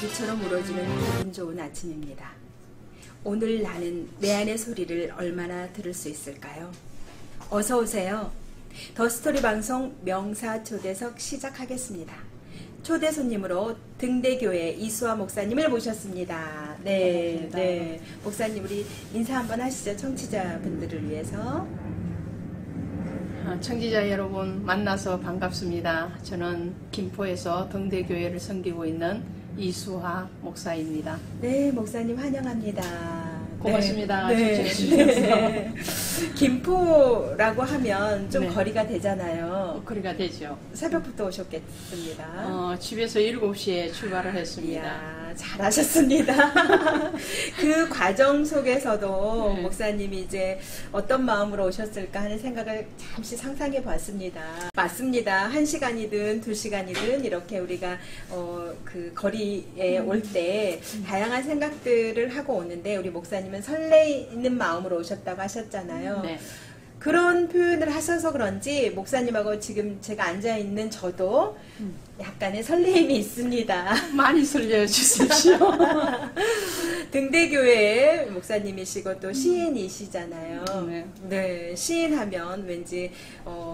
아기처럼 울어주는 기분 좋은 아침입니다. 오늘 나는 내 안의 소리를 얼마나 들을 수 있을까요? 어서 오세요. 더스토리 방송 명사 초대석 시작하겠습니다. 초대 손님으로 등대교회 이수아 목사님을 모셨습니다. 네. 목사님, 우리 인사 한번 하시죠. 청취자분들을 위해서. 청취자 여러분 만나서 반갑습니다. 저는 김포에서 등대교회를 섬기고 있는 이수아 목사입니다. 네, 목사님 환영합니다. 고맙습니다. 네. 김포라고 하면 좀 거리가 되잖아요. 거리가 되죠. 새벽부터 오셨겠습니다. 집에서 7시에 출발을 했습니다. 이야, 잘하셨습니다. 그 과정 속에서도 네. 목사님이 이제 어떤 마음으로 오셨을까 하는 생각을 잠시 상상해 봤습니다. 맞습니다. 1시간이든 2시간이든 이렇게 우리가 그 거리에 올 때 다양한 생각들을 하고 오는데 우리 목사님은 설레이는 마음으로 오셨다고 하셨잖아요. 네. 그런 표현을 하셔서 그런지 목사님하고 지금 제가 앉아있는 저도 약간의 설레임이 있습니다. 많이 설레주십시오. 등대교회 목사님이시고 또 시인이시잖아요. 네. 네, 시인하면 왠지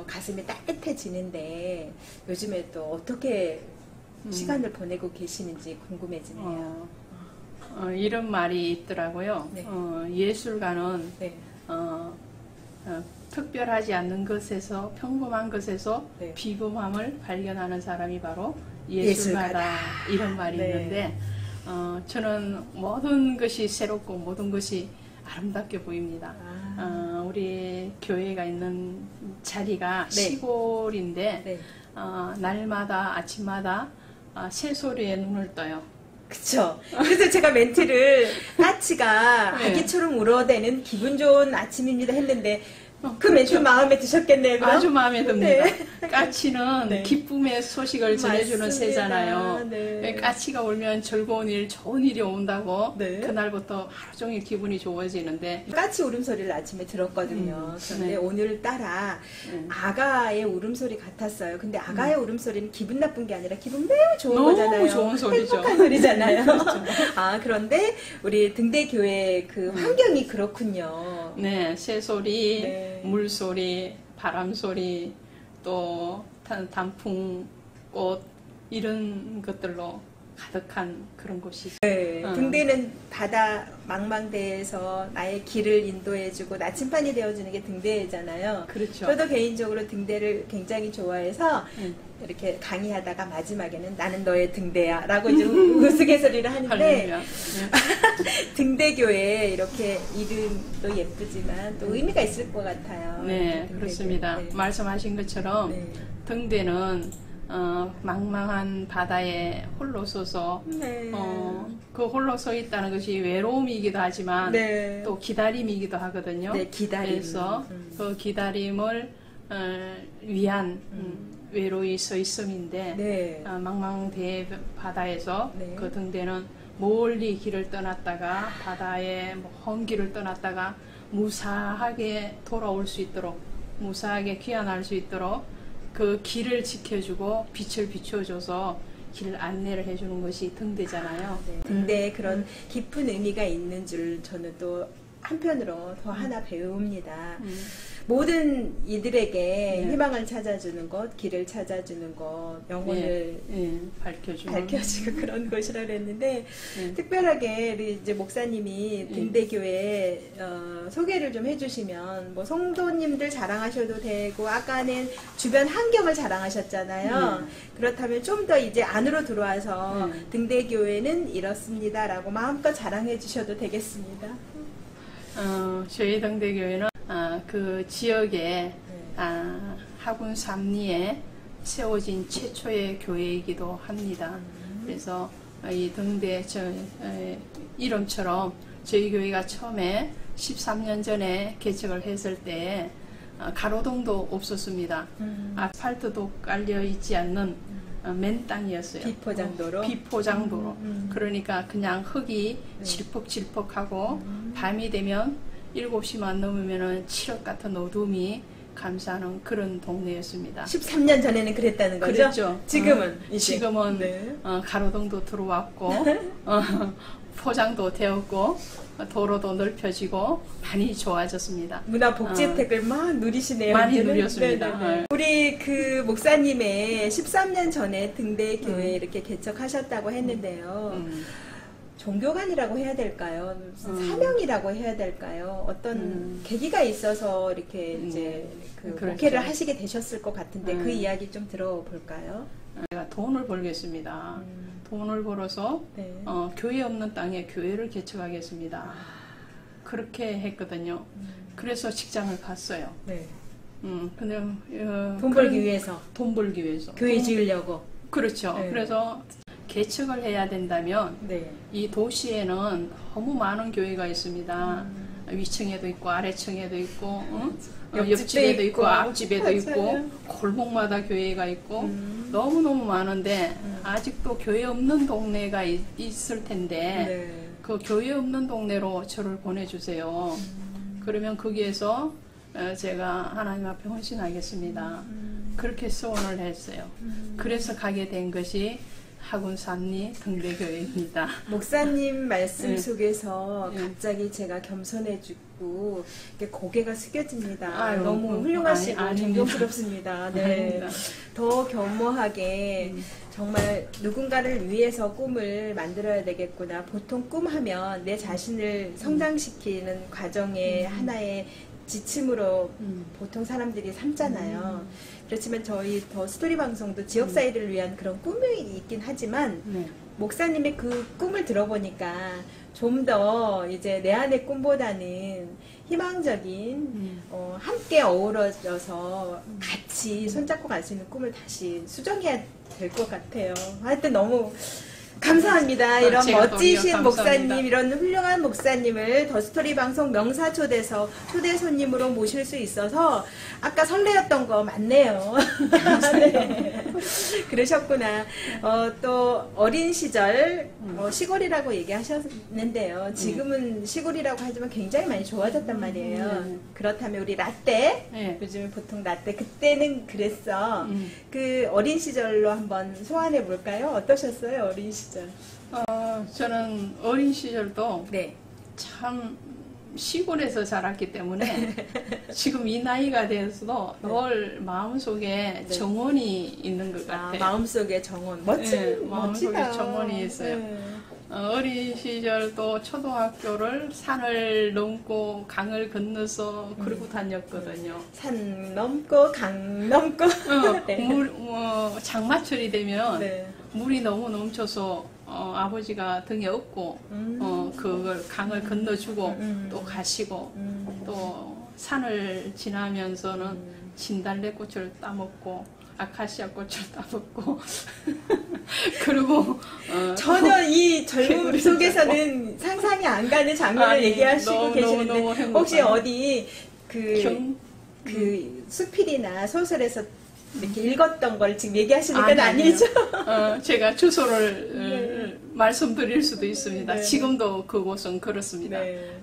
가슴이 따뜻해지는데 요즘에 또 어떻게 시간을 보내고 계시는지 궁금해지네요. 이런 말이 있더라고요. 네. 예술가는 네. 특별하지 않는 것에서, 평범한 것에서 네. 비범함을 발견하는 사람이 바로 예술가다. 예술가다. 이런 말이 네. 있는데 저는 모든 것이 새롭고 모든 것이 아름답게 보입니다. 우리 교회가 있는 자리가 네. 시골인데 네. 날마다 아침마다 새소리에 눈을 떠요. 그쵸. 그래서 제가 멘트를 까치가 네. 아기처럼 울어대는 기분 좋은 아침입니다 했는데 그 멘트 마음에 드셨겠네요. 그럼? 아주 마음에 듭니다. 네. 까치는 네. 기쁨의 소식을 전해주는 맞습니다. 새잖아요. 네. 까치가 울면 즐거운 일, 좋은 일이 온다고 네. 그날부터 하루 종일 기분이 좋아지는데 까치 울음소리를 아침에 들었거든요. 그런데 네. 오늘따라 네. 아가의 울음소리 같았어요. 근데 아가의 울음소리는 기분 나쁜 게 아니라 기분 매우 좋은 너무 거잖아요. 좋은 소리죠. 행복한 소리잖아요. 그런데 우리 등대교회 그 환경이 그렇군요. 네, 새소리, 네. 물소리, 바람소리, 또 단풍꽃 이런 것들로 가득한 그런 곳이죠. 네, 등대는 바다 망망대해에서 나의 길을 인도해주고 나침반이 되어주는 게 등대잖아요. 그렇죠. 저도 개인적으로 등대를 굉장히 좋아해서 네. 이렇게 강의하다가 마지막에는 나는 너의 등대야 라고 이제 우스갯소리를 하는데 할렐루야. 네. 등대교회 이렇게 이름도 예쁘지만 또 의미가 있을 것 같아요. 네, 등대교회. 그렇습니다. 네. 말씀하신 것처럼 네. 등대는 망망한 바다에 홀로 서서 네. 그 홀로 서 있다는 것이 외로움이기도 하지만 네. 또 기다림이기도 하거든요. 네, 기다림. 그래서 그 기다림을 위한 외로이 서 있음인데 네. 망망대 바다에서 네. 그 등대는 멀리 길을 떠났다가 바다에 먼 길을 떠났다가 무사하게 돌아올 수 있도록 무사하게 귀환할 수 있도록 그 길을 지켜주고 빛을 비춰줘서 길 안내를 해주는 것이 등대잖아요. 네. 등대에 그런 깊은 의미가 있는 줄 저는 또 한편으로 더 하나 배웁니다. 모든 이들에게 네. 희망을 찾아주는 것, 길을 찾아주는 것, 영혼을 밝혀주고 그런 것이라 그랬는데 특별하게 우리 이제 목사님이 등대교회 소개를 좀 해주시면 뭐 성도님들 자랑하셔도 되고 아까는 주변 환경을 자랑하셨잖아요. 그렇다면 좀 더 이제 안으로 들어와서 등대교회는 이렇습니다라고 마음껏 자랑해 주셔도 되겠습니다. 저희 등대교회는 그 지역에 하군 삼리에 세워진 최초의 교회이기도 합니다. 그래서 이 등대 이름처럼 저희 교회가 처음에 13년 전에 개척을 했을 때 가로등도 없었습니다. 아스팔트도 깔려 있지 않는 맨 땅이었어요. 비포장도로? 비포장도로. 그러니까 그냥 흙이 질퍽질퍽하고 밤이 되면 7시만 넘으면은 칠흑 같은 어둠이 감사하는 그런 동네였습니다. 13년 전에는 그랬다는 거죠? 그랬죠. 지금은? 지금은 네. 가로등도 들어왔고 포장도 되었고 도로도 넓혀지고 많이 좋아졌습니다. 문화복지 혜택을 막 누리시네요. 많이 이제는? 누렸습니다. 네네네. 우리 그 목사님의 13년 전에 등대교회 이렇게 개척하셨다고 했는데요. 종교관이라고 해야 될까요? 사명이라고 해야 될까요? 어떤 계기가 있어서 이렇게 이제 그 그렇죠. 목회를 하시게 되셨을 것 같은데 그 이야기 좀 들어볼까요? 제가 돈을 벌겠습니다. 돈을 벌어서 네. 교회 없는 땅에 교회를 개척하겠습니다. 그렇게 했거든요. 그래서 직장을 갔어요. 네. 근데 돈 벌기 위해서. 돈 벌기 위해서. 교회 지으려고. 그렇죠. 네. 그래서 개척을 해야 된다면 네. 이 도시에는 너무 많은 교회가 있습니다. 위층에도 있고 아래층에도 있고 옆집에도 있고 앞집에도 맞아요. 있고 골목마다 교회가 있고 너무너무 많은데 아직도 교회 없는 동네가 있을 텐데 네. 그 교회 없는 동네로 저를 보내주세요. 그러면 거기에서 제가 하나님 앞에 헌신하겠습니다. 그렇게 소원을 했어요. 그래서 가게 된 것이 하군산리 등대교회입니다. 목사님 말씀 속에서 갑자기 제가 겸손해지고 고개가 숙여집니다. 아유, 너무 훌륭하시고 아닙니다. 존경스럽습니다. 네. 아닙니다. 더 겸허하게 정말 누군가를 위해서 꿈을 만들어야 되겠구나. 보통 꿈하면 내 자신을 성장시키는 과정의 하나의 지침으로 보통 사람들이 삼잖아요. 그렇지만 저희 더 스토리 방송도 지역사회를 위한 그런 꿈이 있긴 하지만 목사님의 그 꿈을 들어보니까 좀 더 이제 내 안의 꿈보다는 희망적인 함께 어우러져서 같이 손잡고 갈 수 있는 꿈을 다시 수정해야 될 것 같아요. 하여튼 너무 감사합니다. 이런 멋지신 목사님, 이런 훌륭한 목사님을 더스토리 방송 명사초대서 초대 손님으로 모실 수 있어서 아까 설레었던 거 맞네요. 네. 그러셨구나. 또 어린 시절 시골이라고 얘기하셨는데요. 지금은 시골이라고 하지만 굉장히 많이 좋아졌단 말이에요. 그렇다면 우리 라떼, 요즘 보통 라떼, 그때는 그랬어. 그 어린 시절로 한번 소환해 볼까요? 어떠셨어요, 어린 시절? 저는 어린 시절도 네. 참 시골에서 자랐기 때문에 지금 이 나이가 돼서도 늘 마음속에 정원이 있는 것 같아요. 마음속에 정원. 멋진, 마음속에 멋지다. 정원이 있어요. 어린 시절도 초등학교를 산을 넘고 강을 건너서 그러고 다녔거든요. 산 넘고 강 넘고 네. 장마철이 되면 네. 물이 너무 넘쳐서 아버지가 등에 업고 그걸 강을 건너주고 또 가시고 또 산을 지나면서는 진달래꽃을 따먹고 아카시아 꽃을 따먹고 그리고 전혀 이 젊음 속에서는 상상이 안 가는 장면을 얘기하시고 계시는데 혹시 어디 그 수필이나 소설에서 이렇게 읽었던 걸 지금 얘기하시는 건 아니죠? 제가 주소를 말씀드릴 수도 있습니다. 네. 지금도 그곳은 그렇습니다. 네.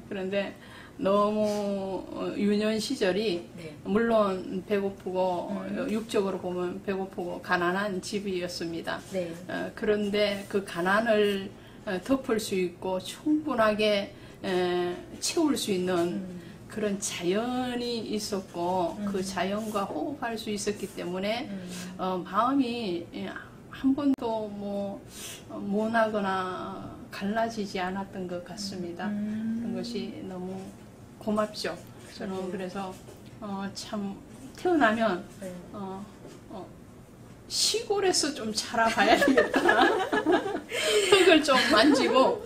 그런데 너무 유년 시절이 물론 배고프고 육적으로 보면 배고프고 가난한 집이었습니다. 네. 그런데 그 가난을 덮을 수 있고 충분하게 채울 수 있는 그런 자연이 있었고 그 자연과 호흡할 수 있었기 때문에 마음이 한 번도 뭐 모나거나 갈라지지 않았던 것 같습니다. 그런 것이 너무 고맙죠. 저는 그래서 참 태어나면 시골에서 좀 자라봐야 되겠다. 흙을 좀 만지고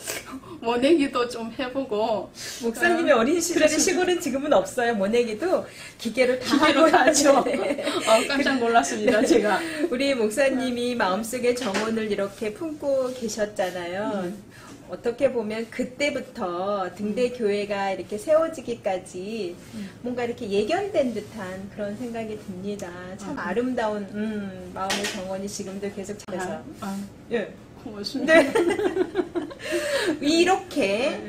모내기도 좀 해보고. 목사님의 어린 시절의 시골은 지금은 없어요. 모내기도 기계로 다 하죠. 네. 깜짝 놀랐습니다. 제가. 우리 목사님이 마음속에 정원을 이렇게 품고 계셨잖아요. 어떻게 보면 그때부터 등대교회가 이렇게 세워지기까지 뭔가 이렇게 예견된 듯한 그런 생각이 듭니다. 참 아름다운 마음의 정원이 지금도 계속 자라서. 예. 고맙습니다. 네. 이렇게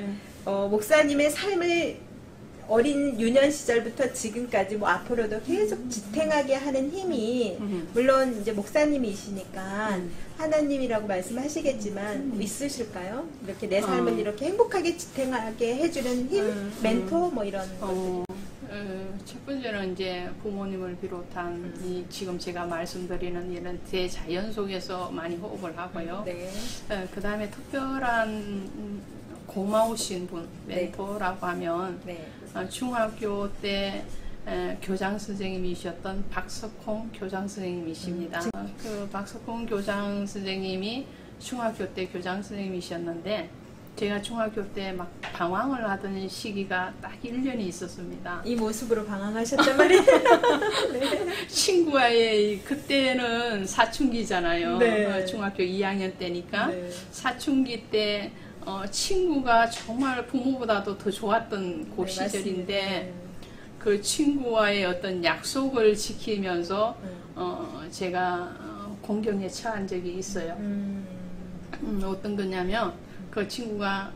목사님의 삶을 어린 유년 시절부터 지금까지 뭐 앞으로도 계속 지탱하게 하는 힘이 물론 이제 목사님이시니까 하나님이라고 말씀하시겠지만 있으실까요? 이렇게 내 삶을 이렇게 행복하게 지탱하게 해주는 힘, 멘토 뭐 이런 것들이. 첫 번째는 이제 부모님을 비롯한 이 지금 제가 말씀드리는 이런 대자연 속에서 많이 호흡을 하고요. 네. 그 다음에 특별한 고마우신 분, 멘토라고 하면 네. 중학교 때 교장 선생님이셨던 박석홍 교장 선생님이십니다. 그 박석홍 교장 선생님이 중학교 때 교장 선생님이셨는데 제가 중학교 때 막 방황을 하던 시기가 딱 1년이 있었습니다. 이 모습으로 방황하셨단 말이에요. 네. 친구와의 그때는 사춘기잖아요. 네. 중학교 2학년 때니까 네. 사춘기 때 친구가 정말 부모보다도 더 좋았던 그 네, 시절인데 맞습니다. 그 친구와의 어떤 약속을 지키면서 제가 공경에 처한 적이 있어요. 어떤 거냐면 그 친구가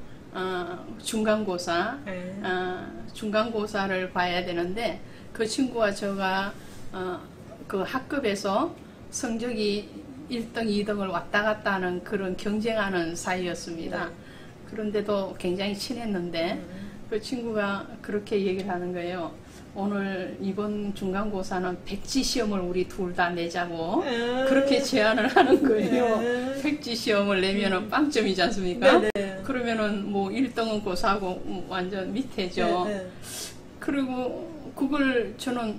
중간고사 중간고사를 봐야 되는데 그 친구와 제가 그 학급에서 성적이 1등, 2등을 왔다 갔다 하는 그런 경쟁하는 사이였습니다. 네. 그런데도 굉장히 친했는데 그 친구가 그렇게 얘기를 하는 거예요. 오늘 이번 중간고사는 백지 시험을 우리 둘 다 내자고 그렇게 제안을 하는 거예요. 백지 시험을 내면은 빵점이지 않습니까? 네네. 그러면은 뭐 1등은 고사하고 완전 밑에죠. 네. 그리고 그걸 저는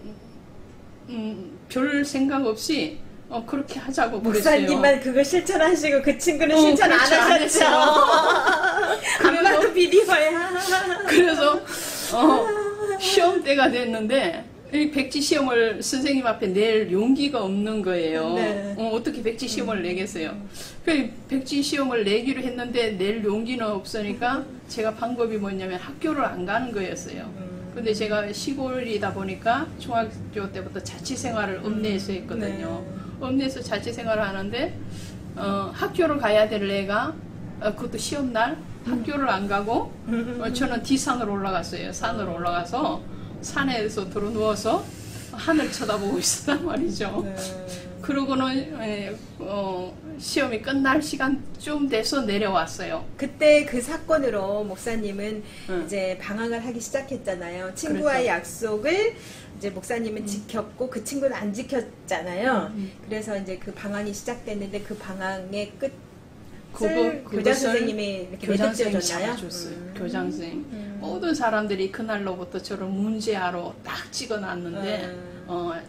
별 생각 없이 그렇게 하자고 그랬어요. 목사님만 그거 실천하시고 그 친구는 실천 그렇죠, 안 하셨죠. 안 봐도 비리버야. 그래서 시험 때가 됐는데 이 백지 시험을 선생님 앞에 낼 용기가 없는 거예요. 네. 어떻게 백지 시험을 내겠어요. 그 백지 시험을 내기로 했는데 낼 용기는 없으니까 제가 방법이 뭐냐면 학교를 안 가는 거였어요. 근데 제가 시골이다 보니까 중학교 때부터 자취생활을 읍내에서 했거든요. 네. 읍내에서 자취생활을 하는데 학교를 가야 될 애가 그것도 시험날 학교를 안 가고 저는 뒷산으로 올라갔어요. 산으로 올라가서 산에서 들어 누워서 하늘 쳐다보고 있었단 말이죠. 네. 그러고는 시험이 끝날 시간쯤 돼서 내려왔어요. 그때 그 사건으로 목사님은 이제 방황을 하기 시작했잖아요. 친구와의 그렇죠. 약속을 이제 목사님은 지켰고 그 친구는 안 지켰잖아요. 그래서 이제 그 방황이 시작됐는데 그 방황의 끝 교장 선생님이 이렇게 교장 선생님이 매듭지어줬나요? 잡아줬어요. 교장 선생님. 모든 사람들이 그날로부터 저를 문제아로 딱 찍어놨는데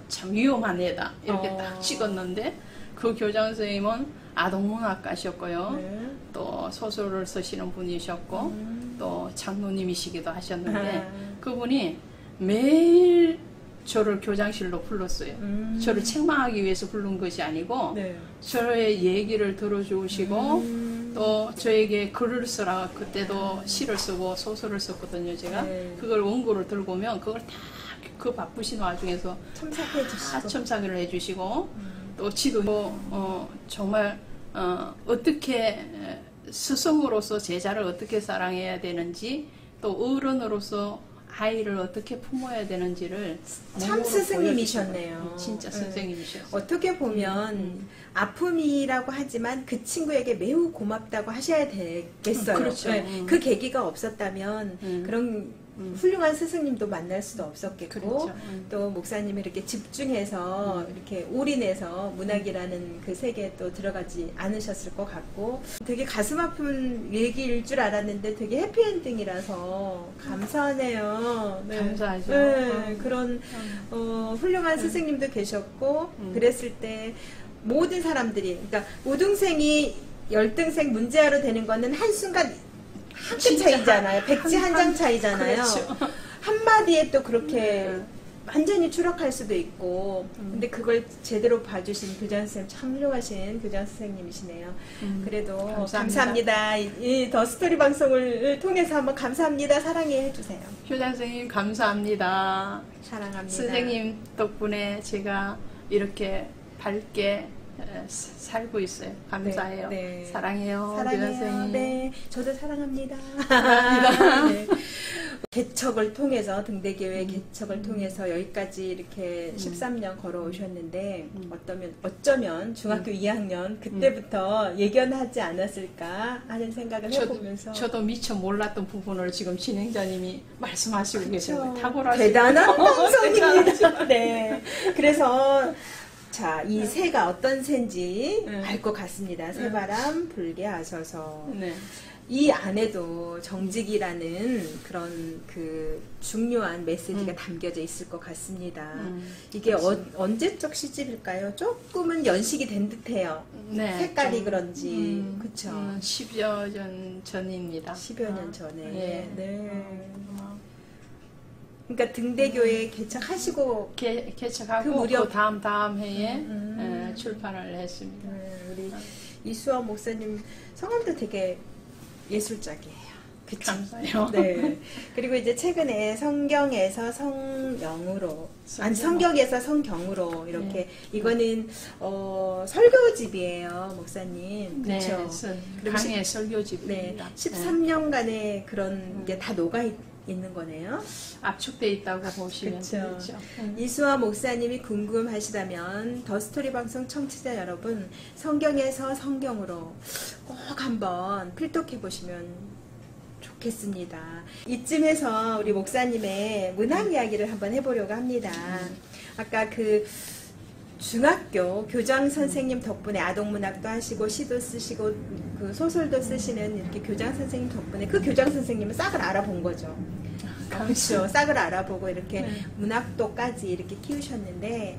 참 위험한 애다 이렇게 딱 찍었는데 그 교장 선생님은 아동문학가셨고요. 또 소설을 쓰시는 분이셨고 또 장로님이시기도 하셨는데 그분이 매일 저를 교장실로 불렀어요. 저를 책망하기 위해서 부른 것이 아니고 네. 저의 얘기를 들어주시고 또 저에게 글을 쓰라. 그때도 시를 쓰고 소설을 썼거든요. 제가 네. 그걸 원고를 들고 오면 그걸 다 그 바쁘신 와중에서 첨삭해 다 주시고 첨삭을 해주시고 또 지도 정말 어떻게 스승으로서 제자를 어떻게 사랑해야 되는지 또 어른으로서 아이를 어떻게 품어야 되는지를 참 스승님이셨네요. 진짜 선생님이셨어요. 어떻게 보면 아픔이라고 하지만 그 친구에게 매우 고맙다고 하셔야 되겠어요. 그렇죠. 네. 그 계기가 없었다면 그런 훌륭한 스승님도 만날 수도 없었겠고 그렇죠. 또 목사님이 이렇게 집중해서 이렇게 올인해서 문학이라는 그 세계에 또 들어가지 않으셨을 것 같고 되게 가슴 아픈 얘기일 줄 알았는데 되게 해피엔딩이라서 감사하네요. 네. 감사하죠. 네. 그런 훌륭한 스승님도 계셨고 그랬을 때 모든 사람들이 그러니까 우등생이 열등생 문제아로 되는 거는 한순간 한 끗 차이잖아요. 백지 한 장 차이잖아요. 그렇죠. 한마디에 또 그렇게 완전히 추락할 수도 있고 근데 그걸 제대로 봐주신 교장 선생님 참 훌륭하신 교장 선생님이시네요. 그래도 감사합니다. 이 더 스토리 방송을 통해서 한번 감사합니다. 사랑해 해주세요. 교장 선생님 감사합니다. 사랑합니다. 선생님 덕분에 제가 이렇게 밝게 살고 있어요. 감사해요. 네, 네. 사랑해요. 사랑해요. 교장 선생님. 네, 저도 사랑합니다. 네. 개척을 통해서 등대교회 개척을 통해서 여기까지 이렇게 13년 걸어오셨는데 어쩌면 중학교 2학년 그때부터 예견하지 않았을까 하는 생각을 해보면서 저도 미처 몰랐던 부분을 지금 진행자님이 말씀하시고 계세요. 탁월하시고 대단한 방송입니다. 네. 그래서 자, 이 새가 어떤 새인지 알 것 같습니다. 새바람 불게 하셔서. 네. 이 안에도 정직이라는 그런 그 중요한 메시지가 담겨져 있을 것 같습니다. 이게 언제적 시집일까요? 조금은 연식이 된 듯해요. 네, 색깔이 그런지. 그쵸? 10여 년 전입니다. 10여 년 전에. 네. 그러니까 등대교회 개척하시고 개척하고 그 다음 해에 출판을 했습니다. 우리 이수아 목사님 성함도 되게 예술적이에요. 그쵸? 감사해요. 네. 그리고 이제 최근에 성경에서 성경으로 이렇게 이거는 설교집이에요, 목사님. 그렇죠? 네, 강의 설교집입니다. 네. 13년간의 그런 게 다 녹아 있는 거네요. 압축돼 있다고 보시면 되죠. 이수아 목사님이 궁금하시다면 더스토리 방송 청취자 여러분, 성경에서 성경으로 꼭 한번 필독해 보시면 좋겠습니다. 이쯤에서 우리 목사님의 문학 이야기를 한번 해보려고 합니다. 아까 그 중학교 교장 선생님 덕분에 아동문학도 하시고 시도 쓰시고 그 소설도 쓰시는 이렇게 교장 선생님 덕분에 그 교장 선생님은 싹을 알아본 거죠. 그렇죠. 싹을 알아보고 이렇게 문학도까지 이렇게 키우셨는데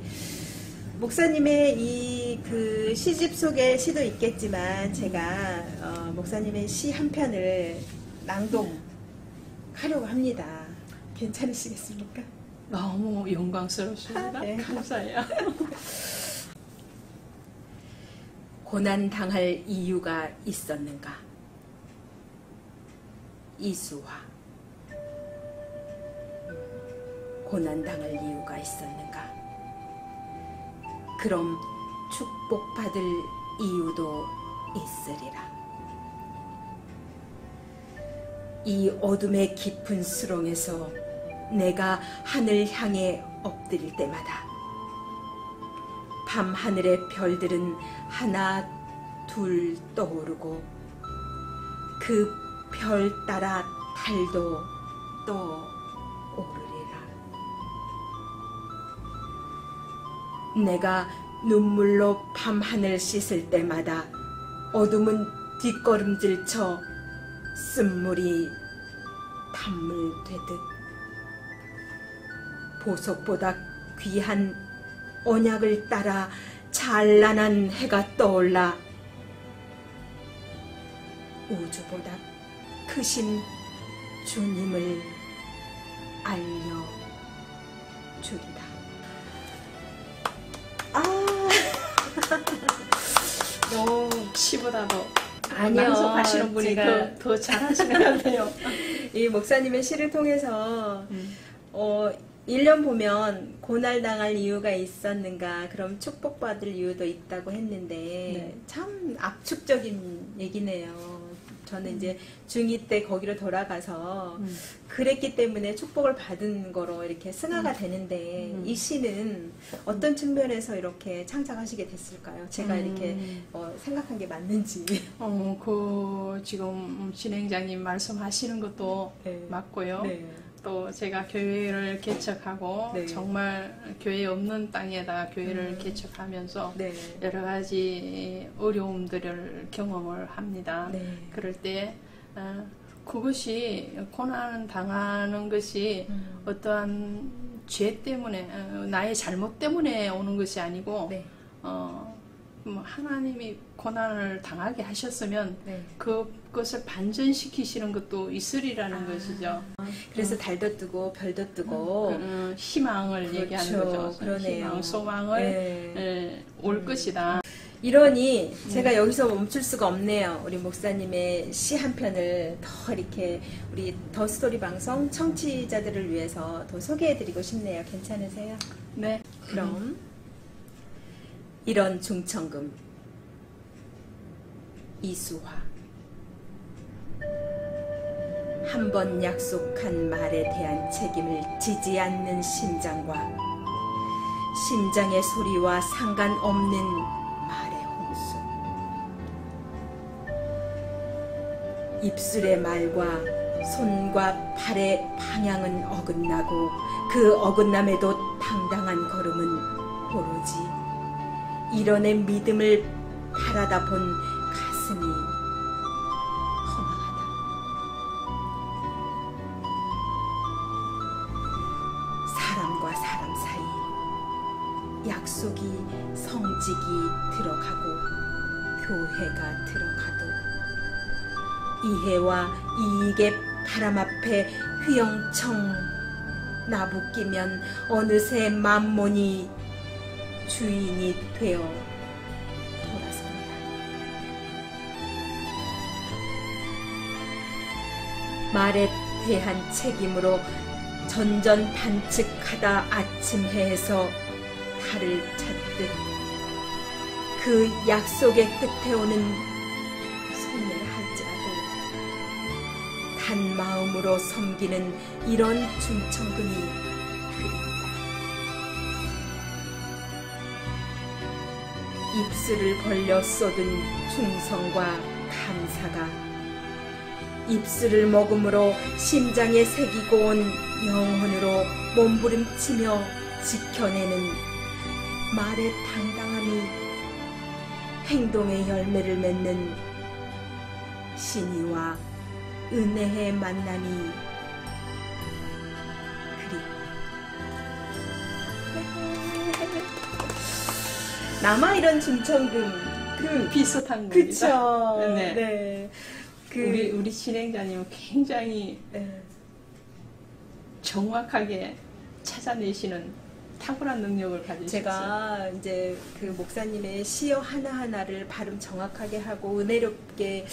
목사님의 이 그 시집 속에 시도 있겠지만 제가 목사님의 시 한 편을 낭독하려고 합니다. 괜찮으시겠습니까? 너무 영광스럽습니다. 네. 감사해요. 고난당할 이유가 있었는가? 이수화. 고난당할 이유가 있었는가? 그럼 축복받을 이유도 있으리라. 이 어둠의 깊은 수렁에서 내가 하늘 향해 엎드릴 때마다 밤하늘의 별들은 하나 둘 떠오르고 그 별 따라 달도 떠오르리라. 내가 눈물로 밤하늘 씻을 때마다 어둠은 뒷걸음질 쳐 쓴물이 단물 되듯 보석보다 귀한 언약을 따라 찬란한 해가 떠올라 우주보다 크신 주님을 알려주리라. 시보다도 아니요. 낭송하시는 분이 더 잘하시는 것 같아요. 이 목사님의 시를 통해서 1년 보면 고난당할 이유가 있었는가, 그럼 축복받을 이유도 있다고 했는데 참 압축적인 얘기네요. 저는 이제 중2 때 거기로 돌아가서 그랬기 때문에 축복을 받은 거로 이렇게 승화가 되는데 이 시는 어떤 측면에서 이렇게 창작하시게 됐을까요? 제가 이렇게 생각한 게 맞는지. 그 지금 진행자님 말씀하시는 것도 맞고요. 또 제가 교회를 개척하고 정말 교회 없는 땅에다가 교회를 개척하면서 여러 가지 어려움들을 경험을 합니다. 그럴 때 그것이 고난 당하는 것이 어떠한 죄 때문에 나의 잘못 때문에 오는 것이 아니고 하나님이 고난을 당하게 하셨으면 그것을 반전시키시는 것도 있으리라는 것이죠. 그래서 달도 뜨고 별도 뜨고 희망을 얘기하는 거죠. 그러네요. 희망, 소망을 올 것이다. 이러니 제가 여기서 멈출 수가 없네요. 우리 목사님의 시 한 편을 더 이렇게 우리 더 스토리 방송 청취자들을 위해서 더 소개해드리고 싶네요. 괜찮으세요? 네. 그럼 이런 중천금 이수화. 한 번 약속한 말에 대한 책임을 지지 않는 심장과 심장의 소리와 상관없는 말의 홍수. 입술의 말과 손과 발의 방향은 어긋나고 그 어긋남에도 당당한 걸음은 오로지 이런의 믿음을 바라다 본 가슴이 허망하다. 사람과 사람 사이 약속이 성직이 들어가고 교회가 들어가도 이해와 이익의 바람 앞에 휘영청 나부끼면 어느새 만몬이 주인이 되어 돌아선다. 말에 대한 책임으로 전전반측하다 아침해에서 달을 찾듯 그 약속의 끝에 오는 손을 할지라도 단 마음으로 섬기는 이런 중천금이 그립다. 입술을 벌려 쏟은 충성과 감사가 입술을 먹음으로 심장에 새기고 온 영혼으로 몸부림치며 지켜내는 말의 당당함이 행동의 열매를 맺는 신의와 은혜의 만남이 남아 이런 중천금 그 비슷한 겁니다. 그쵸. 네. 네. 우리 진행자님은 굉장히 정확하게 찾아내시는 탁월한 능력을 가지셨어요. 제가 이제 그 목사님의 시어 하나하나를 발음 정확하게 하고 은혜롭게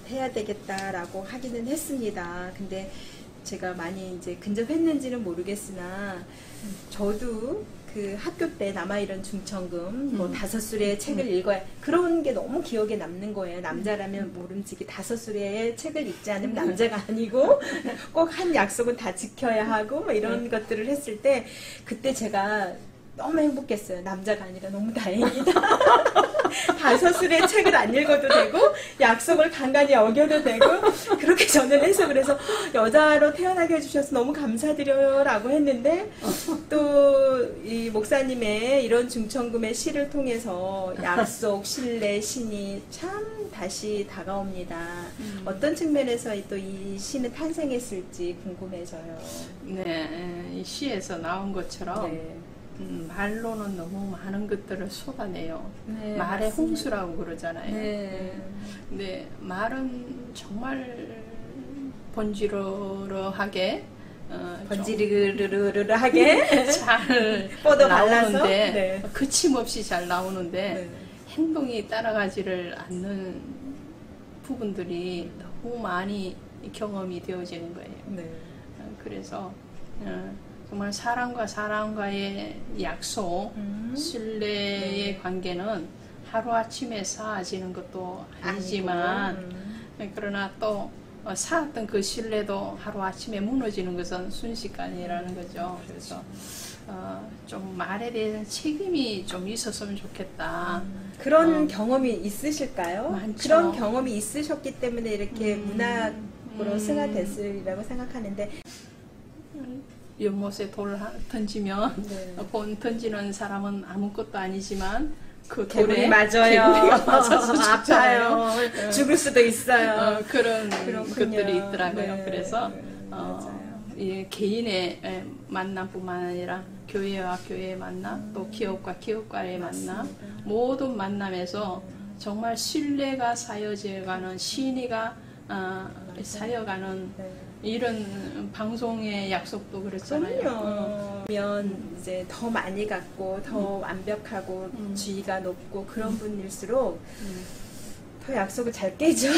해야 되겠다라고 하기는 했습니다. 근데 제가 많이 이제 근접했는지는 모르겠으나 저도 그 학교 때 남아이런 중천금 뭐 5수레의 책을 읽어야 그런 게 너무 기억에 남는 거예요. 남자라면 모름지기 5수레의 책을 읽지 않으면 남자가 아니고 꼭 한 약속은 다 지켜야 하고 뭐 이런 것들을 했을 때 그때 제가 너무 행복했어요. 남자가 아니라 너무 다행이다. 5수레의 책을 안 읽어도 되고 약속을 간간히 어겨도 되고 그렇게 저는 해서 그래서 여자로 태어나게 해주셔서 너무 감사드려요 라고 했는데 또 이 목사님의 이런 중천금의 시를 통해서 약속, 신뢰, 신이 참 다시 다가옵니다. 어떤 측면에서 또 이 시는 탄생했을지 궁금해져요. 네, 이 시에서 나온 것처럼 네. 말로는 너무 많은 것들을 쏟아내요. 네, 말의 맞습니다. 홍수라고 그러잖아요. 네. 근데 말은 정말 번지르르하게 번지르르르하게 잘 뻗어 발라서 나오는데 네. 그침없이 잘 나오는데 네. 행동이 따라가지를 않는 부분들이 너무 많이 경험이 되어지는 거예요. 네. 그래서 정말 사람과 사람과의 약속, 신뢰의 네. 관계는 하루아침에 쌓아지는 것도 아니지만 그러나 또 쌓았던 그 신뢰도 하루아침에 무너지는 것은 순식간이라는 거죠. 그래서 좀 말에 대한 책임이 좀 있었으면 좋겠다. 그런 경험이 있으실까요? 많죠. 그런 경험이 있으셨기 때문에 이렇게 문학으로 승화됐으리라고 생각하는데 연못에 돌 던지면 네. 던지는 사람은 아무것도 아니지만 그 개구리 돌에 맞아요. 개구리가 맞아서 죽잖아요. 아파요. 죽을 수도 있어요. 그런 그렇군요. 것들이 있더라고요. 네. 그래서 맞아요. 이 개인의 만남뿐만 아니라 교회와 교회의 만남, 또 기업과 기업과의 만남, 모든 만남에서 정말 신뢰가 쌓여져가는 신의가 쌓여가는 네. 이런 방송의 약속도 그렇잖아요. 그러면 이제 더 많이 갖고 더 완벽하고 지위가 높고 그런 분일수록 더 약속을 잘 깨죠.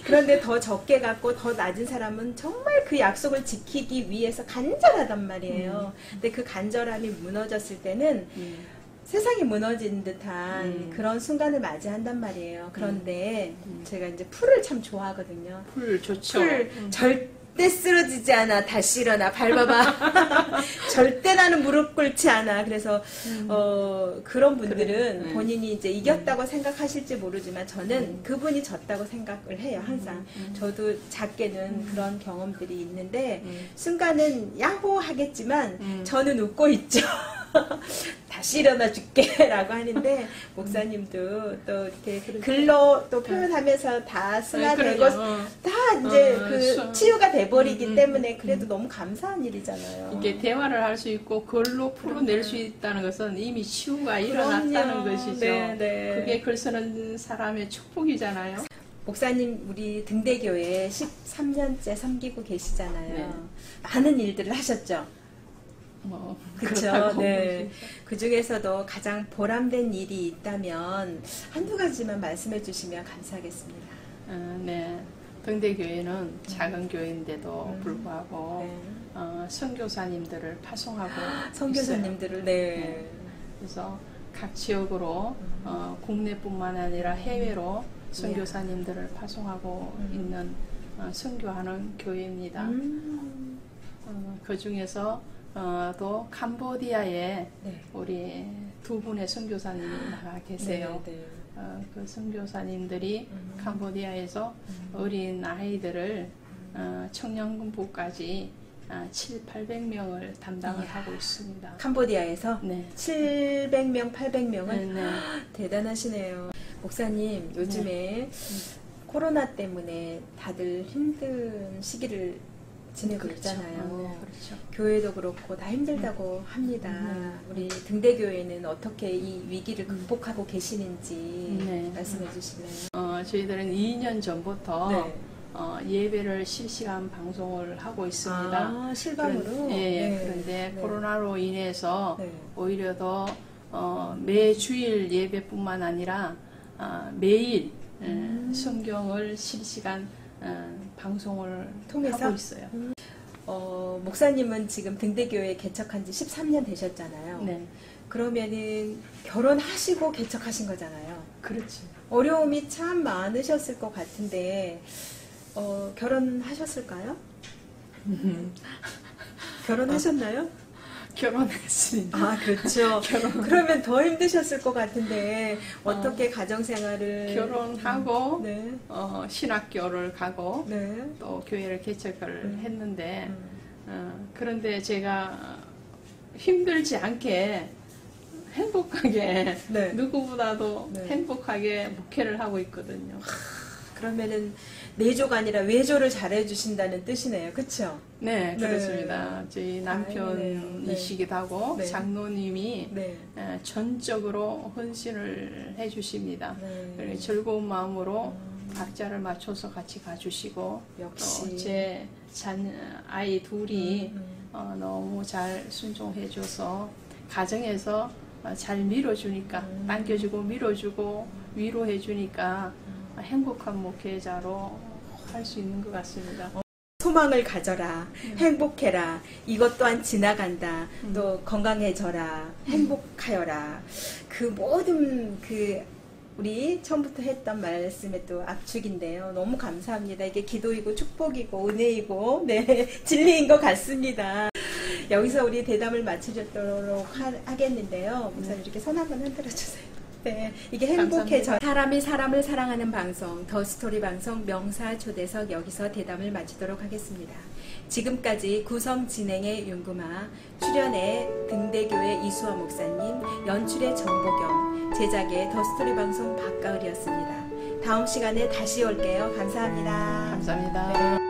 그런데 더 적게 갖고 더 낮은 사람은 정말 그 약속을 지키기 위해서 간절하단 말이에요. 근데 그 간절함이 무너졌을 때는 세상이 무너진 듯한 그런 순간을 맞이한단 말이에요. 그런데 제가 이제 풀을 참 좋아하거든요. 풀 좋죠. 풀 절대 쓰러지지 않아. 다시 일어나. 밟아봐. 절대 나는 무릎 꿇지 않아. 그래서 그런 분들은 그래. 본인이 이제 이겼다고 생각하실지 모르지만 저는 그분이 졌다고 생각을 해요. 항상. 저도 작게는 그런 경험들이 있는데 순간은 야호 하겠지만 저는 웃고 있죠. 다시 일어나 줄게 라고 하는데 목사님도 또 이렇게 글로 또 표현하면서 다 승화되고 다 이제 그 치유가 돼버리기 때문에 그래도 너무 감사한 일이잖아요. 이게 대화를 할 수 있고 글로 풀어낼 수 있다는 것은 이미 치유가 일어났다는 것이죠. 네, 네. 그게 글 쓰는 사람의 축복이잖아요. 목사님 우리 등대교회 13년째 섬기고 계시잖아요. 네. 많은 일들을 하셨죠. 그렇죠. 네. 그 중에서도 가장 보람된 일이 있다면 한두 가지만 말씀해 주시면 감사하겠습니다. 네. 등대교회는 작은 교회인데도 불구하고 네. 선교사님들을 파송하고 선교사님들을 있어요. 네. 그래서 각 지역으로 국내뿐만 아니라 해외로 선교사님들을 파송하고 있는 선교하는 교회입니다. 그 중에서 또 캄보디아에 네. 우리 두 분의 선교사님이 나가 계세요. 네, 네. 그 선교사님들이 캄보디아에서 어린 아이들을 청년군부까지 700~800명을 담당을 하고 있습니다. 캄보디아에서 네. 700명, 800명은 네, 네. 대단하시네요. 목사님, 요즘에 코로나 때문에 다들 힘든 시기를 지내고 그렇죠. 있잖아요. 그렇죠. 교회도 그렇고 다 힘들다고 합니다. 우리 등대교회는 어떻게 이 위기를 극복하고 계시는지 말씀해 주실래요? 저희들은 2년 전부터 네. 예배를 실시간 방송을 하고 있습니다. 아, 실방으로? 네. 그런데 코로나로 인해서 네. 오히려 더 매주일 예배뿐만 아니라 매일 성경을 실시간 방송을 통해서? 하고 있어요. 목사님은 지금 등대교회 개척한 지 13년 되셨잖아요. 네. 그러면은 결혼하시고 개척하신 거잖아요. 그렇지. 어려움이 참 많으셨을 것 같은데 결혼하셨을까요? 결혼하셨나요? 결혼했습니다. 아, 그렇죠. 그러면 더 힘드셨을 것 같은데 어떻게 가정생활을 결혼하고 네. 신학교를 가고 네. 또 교회를 개척을 했는데 그런데 제가 힘들지 않게 행복하게 네. 누구보다도 네. 행복하게 목회를 하고 있거든요. 그러면은 내조가 아니라 외조를 잘해 주신다는 뜻이네요. 그렇죠? 네, 그렇습니다. 저희 다행이네요. 남편이시기도 하고 네. 장로님이 네. 전적으로 헌신을 해주십니다. 네. 그리고 즐거운 마음으로 박자를 맞춰서 같이 가주시고 역시 제 아이 둘이 너무 잘 순종해줘서 가정에서 잘 밀어주니까 당겨주고 밀어주고 위로해주니까 행복한 목회자로 할 수 있는 것 같습니다. 소망을 가져라, 행복해라, 이것 또한 지나간다, 또 건강해져라, 행복하여라. 그 모든 우리 처음부터 했던 말씀의 또 압축인데요. 너무 감사합니다. 이게 기도이고 축복이고 은혜이고 네 진리인 것 같습니다. 여기서 우리 대담을 마치도록 하겠는데요. 목사님 이렇게 손 한번 흔들어 주세요. 네, 이게 행복해져. 사람이 사람을 사랑하는 방송, 더스토리 방송 명사초대석 여기서 대담을 마치도록 하겠습니다. 지금까지 구성 진행의 윤구마, 출연의 등대교회 이수아 목사님, 연출의 정보경, 제작의 더스토리 방송 박가을이었습니다. 다음 시간에 다시 올게요. 감사합니다. 감사합니다. 네.